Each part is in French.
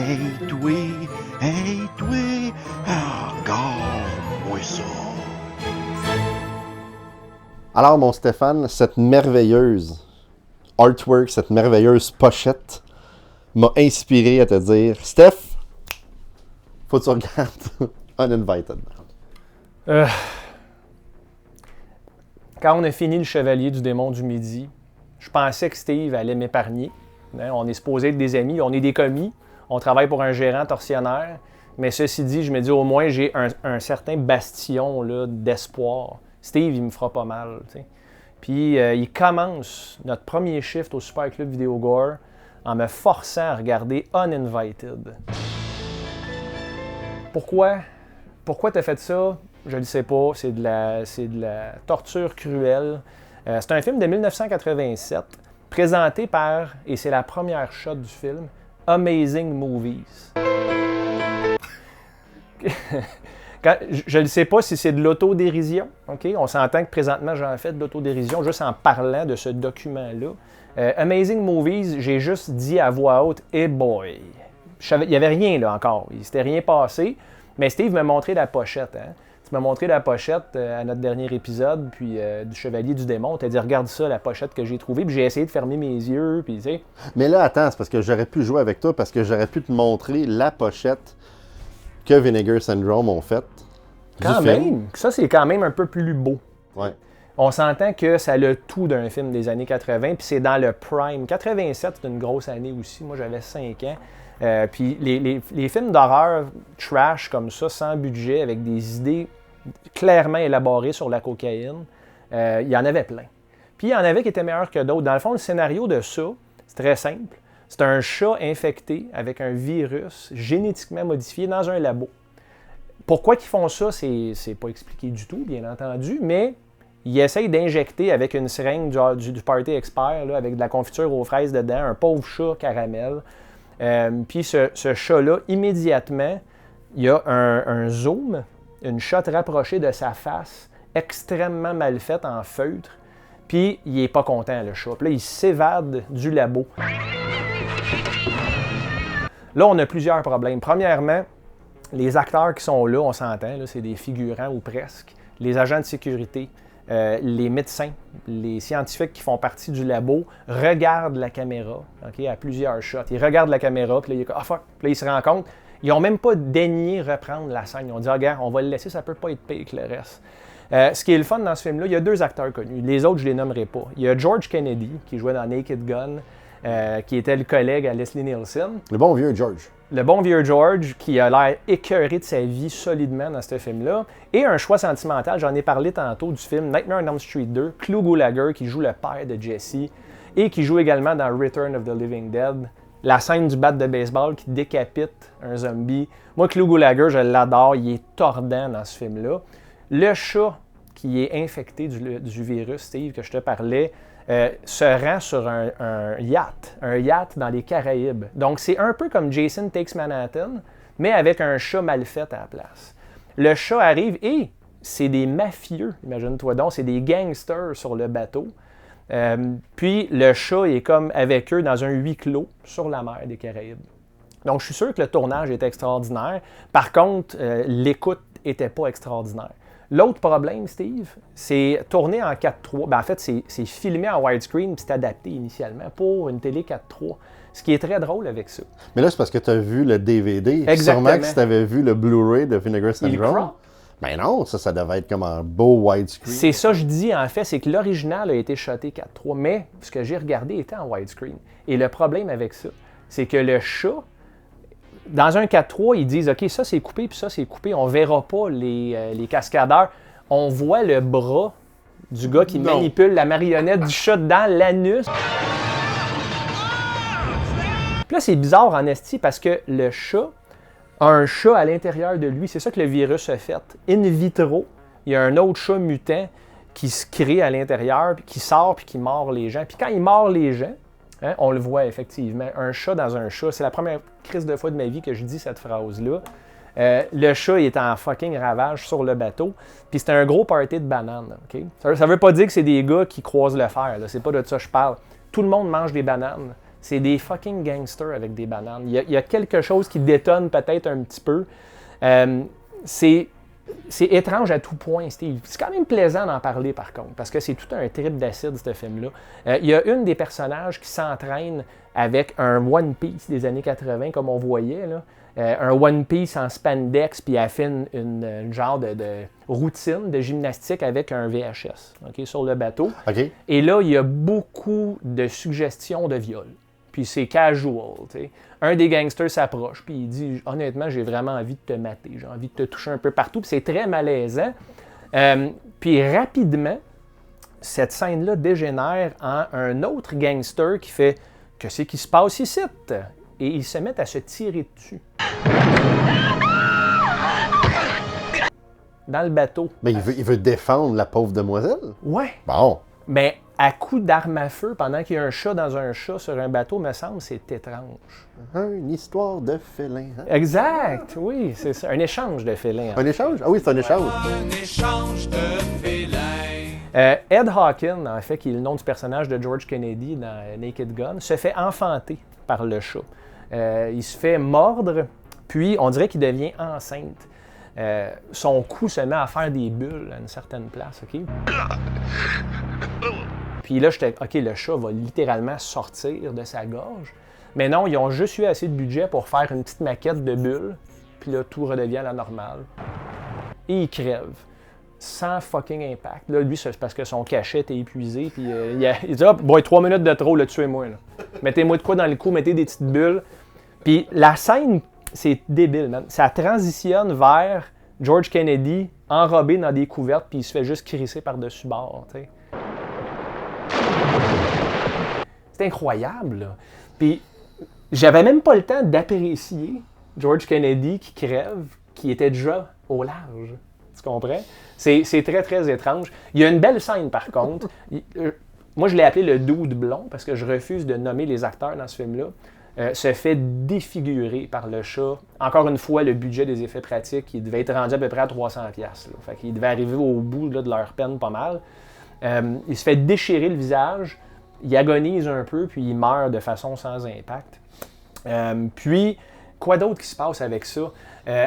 Hey, toi, regarde-moi ça. Alors, mon Stéphane, cette merveilleuse artwork, cette merveilleuse pochette m'a inspiré à te dire, Steph, faut que tu regardes Uninvited. Quand on a fini Le Chevalier du Démon du Midi, je pensais que Steve allait m'épargner. Hein, on est supposé être des amis, on est des commis, on travaille pour un gérant tortionnaire. Mais ceci dit, je me dis au moins j'ai un certain bastion là, d'espoir. Steve, il me fera pas mal. T'sais. Puis il commence notre premier shift au Super Club Vidéo Gore en me forçant à regarder Uninvited. Pourquoi tu as fait ça? Je ne le sais pas. C'est de la torture cruelle. C'est un film de 1987, présenté par, et c'est la première shot du film, Amazing Movies. Je ne sais pas si c'est de l'autodérision. Okay? On s'entend que présentement, j'en fais de l'autodérision juste en parlant de ce document-là. Amazing Movies, j'ai juste dit à voix haute « Hey boy! » Il n'y avait rien là encore. Il ne s'était rien passé. Mais Steve m'a montré la pochette. Hein? Tu m'as montré la pochette à notre dernier épisode, puis du Chevalier du Démon. Tu as dit « Regarde ça, la pochette que j'ai trouvée. » Puis j'ai essayé de fermer mes yeux. Puis, tu sais. Mais là, attends, c'est parce que j'aurais pu jouer avec toi, parce que j'aurais pu te montrer la pochette que Vinegar Syndrome ont faite. Quand même! Ça, c'est quand même un peu plus beau. Ouais. On s'entend que ça a le tout d'un film des années 80, puis c'est dans le prime. 87, c'est une grosse année aussi. Moi, j'avais 5 ans. Puis les films d'horreur trash comme ça, sans budget, avec des idées clairement élaborées sur la cocaïne, il y en avait plein. Puis il y en avait qui étaient meilleurs que d'autres. Dans le fond, le scénario de ça, c'est très simple. C'est un chat infecté avec un virus génétiquement modifié dans un labo. Pourquoi ils font ça, c'est pas expliqué du tout, bien entendu, mais ils essayent d'injecter avec une seringue du Party Expert, là, avec de la confiture aux fraises dedans, un pauvre chat caramel. Puis ce chat-là, immédiatement, il y a un zoom, une shot rapprochée de sa face, extrêmement mal faite en feutre, puis il est pas content, le chat. Puis là, il s'évade du labo. Là, on a plusieurs problèmes. Premièrement, les acteurs qui sont là, on s'entend, là, c'est des figurants ou presque. Les agents de sécurité, les médecins, les scientifiques qui font partie du labo regardent la caméra, okay, à plusieurs shots. Ils regardent la caméra, puis là, puis là, ils se rendent compte. Ils n'ont même pas daigné reprendre la scène. Ils ont dit, regarde, on va le laisser, ça peut pas être pire que le reste. Ce qui est le fun dans ce film-là, il y a 2 acteurs connus. Les autres, je ne les nommerai pas. Il y a George Kennedy, qui jouait dans Naked Gun, qui était le collègue à Leslie Nielsen. Le bon vieux George. Le bon vieux George, qui a l'air écœuré de sa vie solidement dans ce film-là. Et un choix sentimental, j'en ai parlé tantôt du film Nightmare on Elm Street 2, Clu Gulager, qui joue le père de Jesse, et qui joue également dans Return of the Living Dead. La scène du bat de baseball qui décapite un zombie. Moi, Clu Gulager, je l'adore, il est tordant dans ce film-là. Le chat qui est infecté du virus, Steve, que je te parlais, se rend sur un yacht dans les Caraïbes. Donc, c'est un peu comme Jason Takes Manhattan, mais avec un chat mal fait à la place. Le chat arrive et c'est des mafieux, imagine-toi donc, c'est des gangsters sur le bateau. Puis, le chat est comme avec eux dans un huis clos sur la mer des Caraïbes. Donc, je suis sûr que le tournage est extraordinaire. Par contre, l'écoute n'était pas extraordinaire. L'autre problème, Steve, c'est tourné en 4:3. Ben, en fait, c'est filmé en widescreen puis c'est adapté initialement pour une télé 4:3. Ce qui est très drôle avec ça. Mais là, c'est parce que tu as vu le DVD. Exactement. Sûrement que si tu avais vu le Blu-ray de Vinegar Syndrome. Ben non, ça devait être comme un beau widescreen. C'est ça que je dis, en fait, c'est que l'original a été shoté 4:3, mais ce que j'ai regardé était en widescreen. Et le problème avec ça, c'est que le chat, dans un 4:3, ils disent « OK, ça c'est coupé, puis ça c'est coupé. On verra pas les cascadeurs. » On voit le bras du gars qui manipule la marionnette du chat dans l'anus. Puis là, c'est bizarre en esti parce que le chat a un chat à l'intérieur de lui. C'est ça que le virus a fait. In vitro, il y a un autre chat mutant qui se crée à l'intérieur, puis qui sort, puis qui mord les gens. Puis quand il mord les gens, hein, on le voit effectivement, un chat dans un chat. C'est la première crise de fois de ma vie que je dis cette phrase-là. Le chat il est en fucking ravage sur le bateau. Puis c'était un gros party de bananes. Okay? Ça veut pas dire que c'est des gars qui croisent le fer. Là. C'est pas de ça que je parle. Tout le monde mange des bananes. C'est des fucking gangsters avec des bananes. Il y a quelque chose qui détonne peut-être un petit peu. C'est étrange à tout point, Steve. C'est quand même plaisant d'en parler, par contre, parce que c'est tout un trip d'acide, ce film-là. Il y a une des personnages qui s'entraîne avec un One Piece des années 80, comme on voyait, là. Un One Piece en spandex, puis elle fait une genre de routine de gymnastique avec un VHS, OK, sur le bateau. OK. Et là, il y a beaucoup de suggestions de viol. Puis c'est casual, tu sais. Un des gangsters s'approche, puis il dit « Honnêtement, j'ai vraiment envie de te mater, j'ai envie de te toucher un peu partout. » Puis c'est très malaisant. Puis rapidement, cette scène-là dégénère en un autre gangster qui fait « Qu'est-ce qui se passe ici? » Et ils se mettent à se tirer dessus. Dans le bateau. Mais il veut défendre la pauvre demoiselle? Ouais. Bon. Mais à coup d'arme à feu, pendant qu'il y a un chat dans un chat sur un bateau, me semble, c'est étrange. Une histoire de félin. Hein? Exact, oui, c'est ça. Un échange de félins. Un échange? Ah oui, c'est un échange. Un échange de félins. Ed Hawkins, en fait, qui est le nom du personnage de George Kennedy dans Naked Gun, se fait enfanter par le chat. Il se fait mordre, puis on dirait qu'il devient enceinte. Son cou se met à faire des bulles à une certaine place, OK? Puis là, j'étais, OK, le chat va littéralement sortir de sa gorge. Mais non, ils ont juste eu assez de budget pour faire une petite maquette de bulles, puis là, tout redevient à la normale. Et il crève. Sans fucking impact. Là, lui, c'est parce que son cachet était épuisé, puis il dit « Hop, bon, 3 minutes de trop, là, tuez-moi. Là. Mettez-moi de quoi dans le cou, mettez des petites bulles. » Puis la scène, c'est débile, man. Ça transitionne vers George Kennedy enrobé dans des couvertes, puis il se fait juste crisser par-dessus bord, tu sais. C'est incroyable, là. Puis j'avais même pas le temps d'apprécier George Kennedy qui crève, qui était déjà au large. Tu comprends? C'est très, très étrange. Il y a une belle scène, par contre. Moi, je l'ai appelé le dude blond parce que je refuse de nommer les acteurs dans ce film-là. Se fait défigurer par le chat. Encore une fois, le budget des effets pratiques, il devait être rendu à peu près à 300$. Là. Fait qu'il devait arriver au bout là, de leur peine pas mal. Il se fait déchirer le visage, il agonise un peu, puis il meurt de façon sans impact. Puis, quoi d'autre qui se passe avec ça?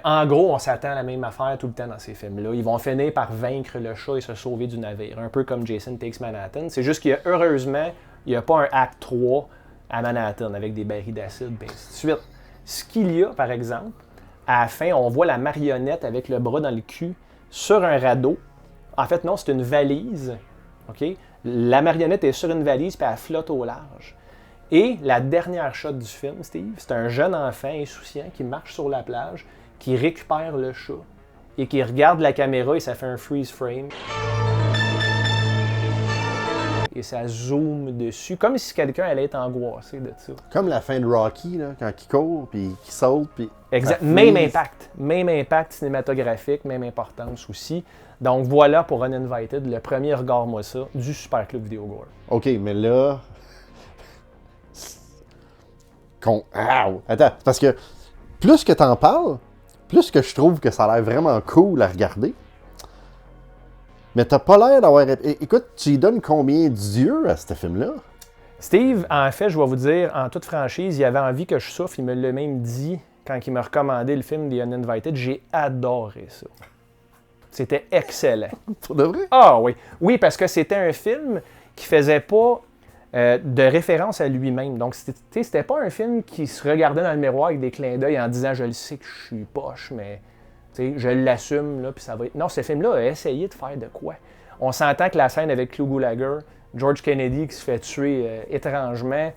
En gros, on s'attend à la même affaire tout le temps dans ces films-là. Ils vont finir par vaincre le chat et se sauver du navire, un peu comme Jason Takes Manhattan. C'est juste qu'il y a, heureusement, il n'y a pas un acte 3 à Manhattan avec des barils d'acide, et ainsi de suite. Ce qu'il y a, par exemple, à la fin, on voit la marionnette avec le bras dans le cul sur un radeau. En fait, non, c'est une valise. OK? La marionnette est sur une valise puis elle flotte au large. Et la dernière shot du film, Steve, c'est un jeune enfant insouciant qui marche sur la plage, qui récupère le chat et qui regarde la caméra et ça fait un freeze frame. Et ça zoome dessus, comme si quelqu'un allait être angoissé de ça. Comme la fin de Rocky, là, quand il court, puis qu'il saute, puis... Exact. Même impact cinématographique, même importance aussi. Donc voilà pour Uninvited, le premier Regarde-moi ça du Super Club Vidéo Gore. OK, mais là... Attends, parce que plus que t'en parles, plus que je trouve que ça a l'air vraiment cool à regarder. Mais t'as pas l'air d'avoir... Écoute, tu y donnes combien d'yeux à ce film-là? Steve, en fait, je vais vous dire, en toute franchise, il avait envie que je souffle. Il me l'a même dit quand il m'a recommandé le film The Uninvited. J'ai adoré ça. C'était excellent. Pour de vrai? Ah oui. Oui, parce que c'était un film qui faisait pas de référence à lui-même. Donc, c'était pas un film qui se regardait dans le miroir avec des clins d'œil en disant « Je le sais que je suis poche, mais... » je l'assume, là, puis ça va être... Non, ce film-là a essayé de faire de quoi? On s'entend que la scène avec Clu Gulager, George Kennedy qui se fait tuer étrangement,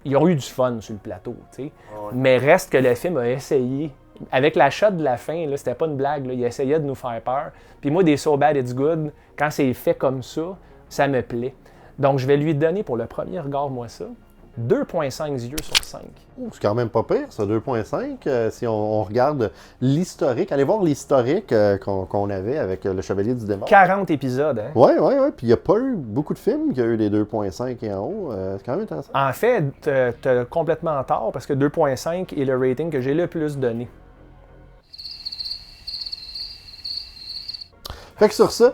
ils ont eu du fun sur le plateau, tu sais. Oh, ouais. Mais reste que le film a essayé. Avec la shot de la fin, là, c'était pas une blague, là, il essayait de nous faire peur. Puis moi, des So Bad It's Good, quand c'est fait comme ça me plaît. Donc, je vais lui donner pour le premier Regarde-moi ça, 2,5 yeux sur 5. C'est quand même pas pire, ça, 2,5. Si on regarde l'historique, allez voir l'historique qu'on avait avec Le Chevalier du Démon. 40 épisodes, hein? Ouais. Puis il n'y a pas eu beaucoup de films qui ont eu les 2,5 et en haut. C'est quand même intéressant. En fait, t'as complètement tort parce que 2,5 est le rating que j'ai le plus donné. Fait que sur ça...